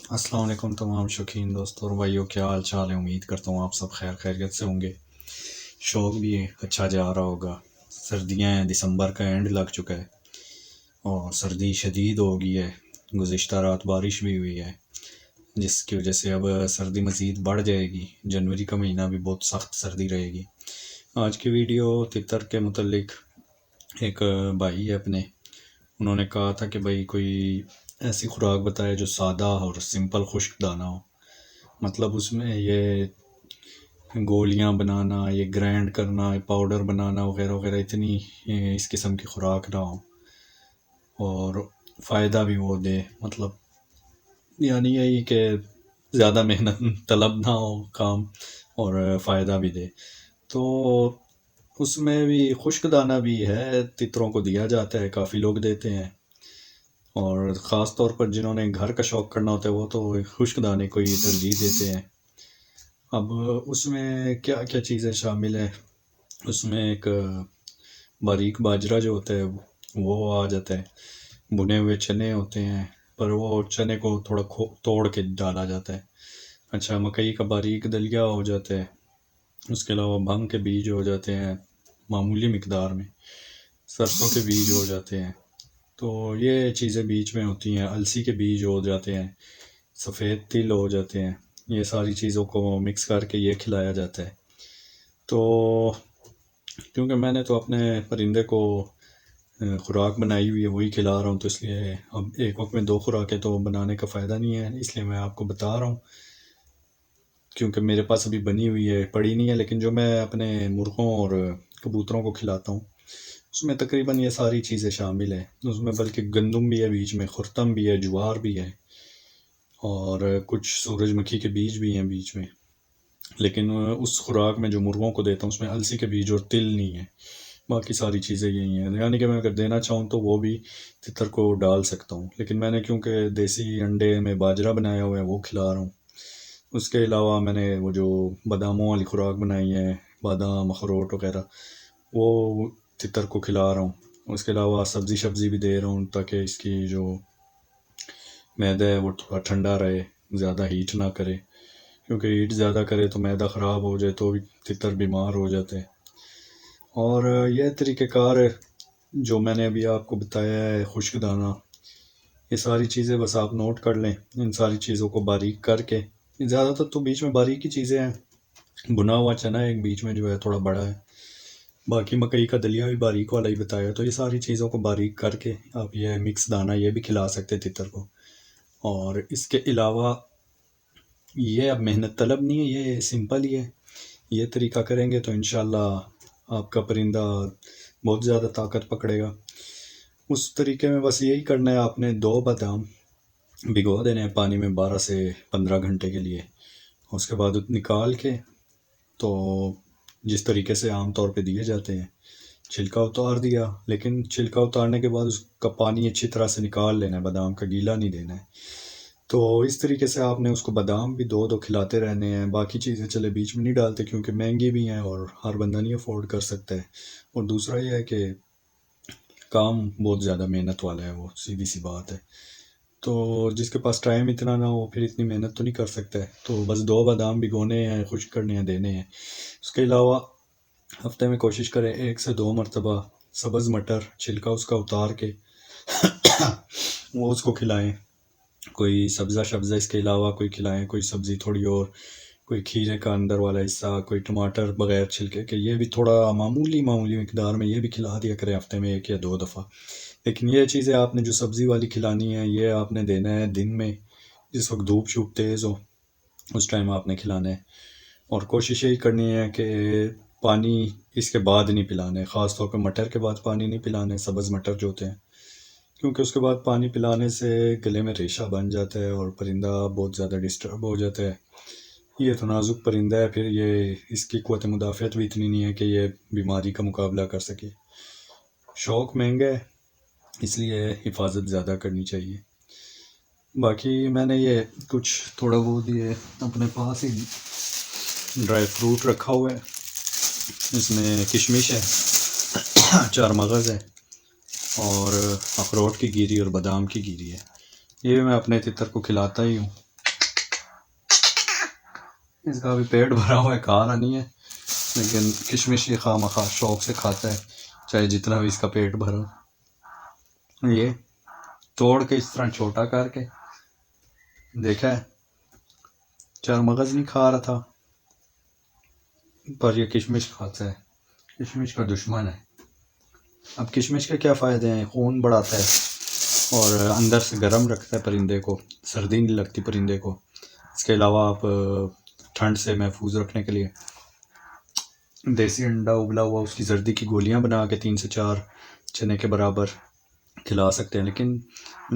अस्सलाम वालेकुम तमाम शौकीन दोस्तों और भाइयों, क्या हाल चाल है। उम्मीद करता हूँ आप सब खैर खैरियत से होंगे। शौक भी अच्छा जा रहा होगा। सर्दियाँ हैं, दिसंबर का एंड लग चुका है और सर्दी शदीद हो गई है। गुज़िश्ता रात बारिश भी हुई है, जिसकी वजह से अब सर्दी मज़ीद बढ़ जाएगी। जनवरी का महीना भी बहुत सख्त सर्दी रहेगी। आज की वीडियो तितर के मुतल्लिक एक भाई है अपने, उन्होंने कहा था कि भाई कोई ऐसी खुराक बताए जो सादा और सिंपल खुश्क दाना हो। मतलब उसमें ये गोलियां बनाना, ये ग्राइंड करना, ये पाउडर बनाना वगैरह वगैरह इतनी इस किस्म की खुराक ना हो और फ़ायदा भी वो दे। मतलब यानी यही कि ज़्यादा मेहनत तलब ना हो काम और फ़ायदा भी दे। तो उसमें भी खुश्क दाना भी है, तितरों को दिया जाता है, काफ़ी लोग देते हैं। और ख़ास तौर पर जिन्होंने घर का शौक करना होता है वो तो खुश्क दाने को ही तरजीह देते हैं। अब उसमें क्या क्या चीज़ें शामिल है, उसमें एक बारीक बाजरा जो होता है वो आ जाता है। भुने हुए चने होते हैं, पर वो चने को थोड़ा तोड़ के डाला जाता है। अच्छा, मकई का बारीक दलिया हो जाता है। उसके अलावा भंग के बीज हो जाते हैं मामूली मिकदार में। सरसों के बीज हो जाते हैं। तो ये चीज़ें बीच में होती हैं। अलसी के बीज हो जाते हैं, सफ़ेद तिल हो जाते हैं। ये सारी चीज़ों को मिक्स करके ये खिलाया जाता है। तो क्योंकि मैंने तो अपने परिंदे को खुराक बनाई हुई है, वही खिला रहा हूँ, तो इसलिए अब एक वक्त में दो खुराकें तो बनाने का फ़ायदा नहीं है, इसलिए मैं आपको बता रहा हूँ। क्योंकि मेरे पास अभी बनी हुई है, पड़ी नहीं है, लेकिन जो मैं अपने मुर्गों और कबूतरों को खिलाता हूँ उसमें तकरीबन ये सारी चीज़ें शामिल हैं। उसमें बल्कि गंदम भी है बीच में, खुर्तम भी है, ज्वार भी है और कुछ सूरजमुखी के बीज भी हैं बीच में। लेकिन उस खुराक में जो मुर्गों को देता हूँ उसमें अलसी के बीज और तिल नहीं है। बाकी सारी चीज़ें यही हैं, यानी कि मैं अगर देना चाहूँ तो वो भी तितर को डाल सकता हूँ, लेकिन मैंने क्योंकि देसी अंडे में बाजरा बनाया हुआ है वो खिला रहा हूँ। उसके अलावा मैंने वो जो बादामों वाली खुराक बनाई है, बादाम अखरोट वगैरह, वो तितर को खिला रहा हूँ। उसके अलावा सब्ज़ी सब्ज़ी भी दे रहा हूँ ताकि इसकी जो मैदा है वो थोड़ा ठंडा रहे, ज़्यादा हीट ना करे। क्योंकि हीट ज़्यादा करे तो मैदा ख़राब हो जाए तो भी तितर बीमार हो जाते हैं। और यह तरीक़ेकार जो मैंने अभी आपको बताया है, खुश्क दाना, ये सारी चीज़ें बस आप नोट कर लें। इन सारी चीज़ों को बारीक करके, ज़्यादातर तो बीच में बारीक ही चीज़ें हैं। भुना हुआ चना एक बीच में जो है थोड़ा बड़ा है, बाकी मकई का दलिया भी बारीक वाला ही बताया। तो ये सारी चीज़ों को बारीक करके आप ये मिक्स दाना ये भी खिला सकते हैं तितर को। और इसके अलावा ये अब मेहनत तलब नहीं है, ये सिंपल ही है। ये तरीका करेंगे तो इंशाल्लाह आपका परिंदा बहुत ज़्यादा ताकत पकड़ेगा। उस तरीके में बस यही करना है, आपने 2 बादाम भिगो देने हैं पानी में 12 से 15 घंटे के लिए। उसके बाद निकाल के, तो जिस तरीके से आम तौर पे दिए जाते हैं, छिलका उतार दिया, लेकिन छिलका उतारने के बाद उसका पानी अच्छी तरह से निकाल लेना है, बादाम का गीला नहीं देना है। तो इस तरीके से आपने उसको बादाम भी 2-2 खिलाते रहने हैं। बाकी चीज़ें चले बीच में नहीं डालते क्योंकि महंगी भी हैं और हर बंदा नहीं अफोर्ड कर सकता है। और दूसरा ये है कि काम बहुत ज़्यादा मेहनत वाला है, वो सीधी सी बात है। तो जिसके पास टाइम इतना ना हो फिर इतनी मेहनत तो नहीं कर सकता है। तो बस 2 बादाम भिगोने हैं, खुश्क करने हैं, देने हैं। उसके अलावा हफ्ते में कोशिश करें 1 से 2 मरतबा सब्ज़ मटर छिलका उसका उतार के वो उसको खिलाएं। कोई सब्ज़ा शब्ज़ा इसके अलावा कोई खिलाएं, कोई सब्ज़ी थोड़ी और, कोई खीरे का अंदर वाला हिस्सा, कोई टमाटर बगैर छिलके के, ये भी थोड़ा मामूली मामूली मिकदार में ये भी खिला दिया करें हफ्ते में 1 या 2 दफ़ा। लेकिन ये चीज़ें आपने जो सब्ज़ी वाली खिलानी है ये आपने देना है दिन में, जिस वक्त धूप शूप तेज़ हो उस टाइम आपने खिलाना है। और कोशिश यही करनी है कि पानी इसके बाद नहीं पिलाना है, ख़ास तौर पे मटर के बाद पानी नहीं पिलाना है, सब्ज़ मटर जो होते हैं, क्योंकि उसके बाद पानी पिलाने से गले में रेशा बन जाता है और परिंदा बहुत ज़्यादा डिस्टर्ब हो जाता है। ये तो नाजुक परिंदा है, फिर ये इसकी क़ुव्वत मुदाफ़अत भी इतनी नहीं है कि ये बीमारी का मुकाबला कर सके। शौक महंगा है, इसलिए हिफाजत ज़्यादा करनी चाहिए। बाकी मैंने ये कुछ थोड़ा बहुत ये अपने पास ही ड्राई फ्रूट रखा हुआ है। इसमें किशमिश है, चार मगज़ है और अखरोट की गिरी और बादाम की गिरी है। ये मैं अपने तितर को खिलाता ही हूँ। इसका भी पेट भरा हुआ है, खा रहा नहीं है, लेकिन किशमिश ये खामखा शौक से खाता है, चाहे जितना भी इसका पेट भरा। ये तोड़ के इस तरह छोटा करके देखा है, चार मगज नहीं खा रहा था, पर ये किशमिश खाता है, किशमिश का दुश्मन है। अब किशमिश के क्या फ़ायदे हैं? खून बढ़ाता है और अंदर से गर्म रखता है परिंदे को, सर्दी नहीं लगती परिंदे को। इसके अलावा आप ठंड से महफूज रखने के लिए देसी अंडा उबला हुआ उसकी जर्दी की गोलियां बना के 3 से 4 चने के बराबर खिला सकते हैं, लेकिन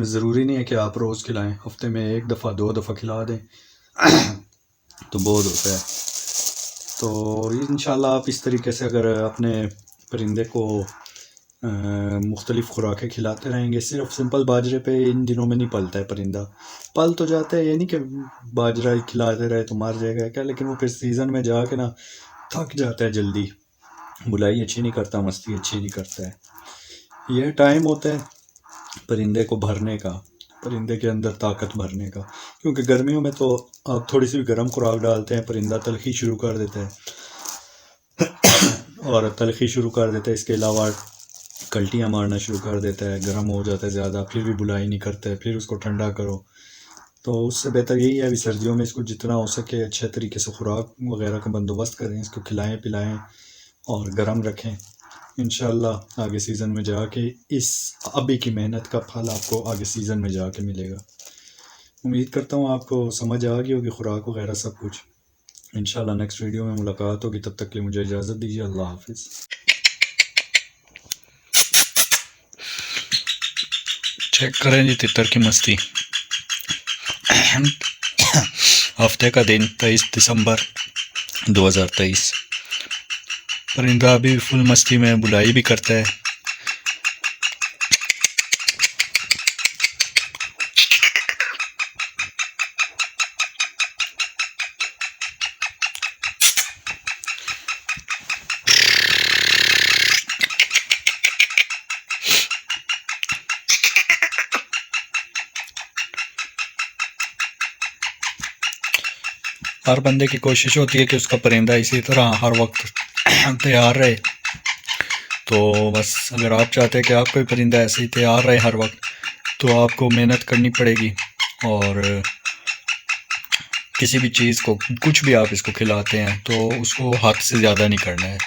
ज़रूरी नहीं है कि आप रोज़ खिलाएं, हफ्ते में 1 दफ़ा 2 दफ़ा खिला दें तो बहुत होता है। तो इंशाल्लाह आप इस तरीके से अगर अपने परिंदे को मुख्तलिफ़ खुराकें खिलाते रहेंगे, सिर्फ सिंपल बाजरे पे इन दिनों में नहीं पलता है परिंदा। पल तो जाता है, ये नहीं कि बाजरा ही खिलाते रहे तो मर जाएगा क्या, लेकिन वो फिर सीज़न में जाके ना थक जाता है जल्दी, बुलाई अच्छी नहीं करता, मस्ती अच्छी नहीं करता है। यह टाइम होता है परिंदे को भरने का, परिंदे के अंदर ताकत भरने का, क्योंकि गर्मियों में तो आप थोड़ी सी भी गर्म खुराक डालते हैं परिंदा तलखी शुरू कर देता है और तलखी शुरू कर देता है। इसके अलावा कल्टियाँ मारना शुरू कर देता है, गर्म हो जाता है ज़्यादा, फिर भी बुलाई नहीं करता है, फिर उसको ठंडा करो। तो उससे बेहतर यही है अभी सर्दियों में इसको जितना हो सके अच्छे तरीके से खुराक वगैरह का बंदोबस्त करें, इसको खिलाएं पिलाएं और गर्म रखें। इंशाल्लाह आगे सीज़न में जाके इस अभी की मेहनत का फल आपको आगे सीज़न में जाके मिलेगा। उम्मीद करता हूँ आपको समझ आ गई होगी खुराक वगैरह सब कुछ। इंशाल्लाह नेक्स्ट वीडियो में मुलाकात होगी, तब तक के लिए मुझे इजाज़त दीजिए। अल्लाह हाफिज़। चेक करें जी तितर की मस्ती। हफ्ते का दिन 23 दिसंबर 2023। परिंदा अभी फुल मस्ती में बुलाई भी करता है। हर बंदे की कोशिश होती है कि उसका परिंदा इसी तरह हर वक्त तैयार रहे। तो बस अगर आप चाहते हैं कि आपका भी परिंदा ऐसे ही तैयार रहे हर वक्त, तो आपको मेहनत करनी पड़ेगी और किसी भी चीज़ को, कुछ भी आप इसको खिलाते हैं तो उसको हद से ज़्यादा नहीं करना है,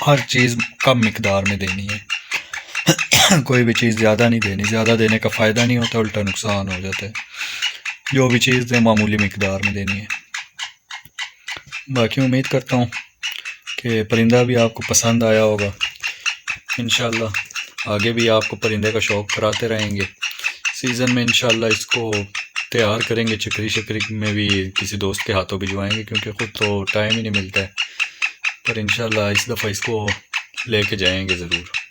हर चीज़ कम मिकदार में देनी है। कोई भी चीज़ ज़्यादा नहीं देनी, ज़्यादा देने का फ़ायदा नहीं होता, उल्टा नुकसान हो जाता है। जो भी चीज़ दें मामूली मिकदार में देनी है। बाकी उम्मीद करता हूँ कि परिंदा भी आपको पसंद आया होगा। इंशाल्लाह आगे भी आपको परिंदे का शौक़ कराते रहेंगे। सीज़न में इंशाल्लाह इसको तैयार करेंगे, चिकरी शिकरी में भी किसी दोस्त के हाथों भिजवाएंगे, क्योंकि ख़ुद तो टाइम ही नहीं मिलता है। पर इंशाल्लाह इस दफ़ा इसको लेके जाएंगे ज़रूर।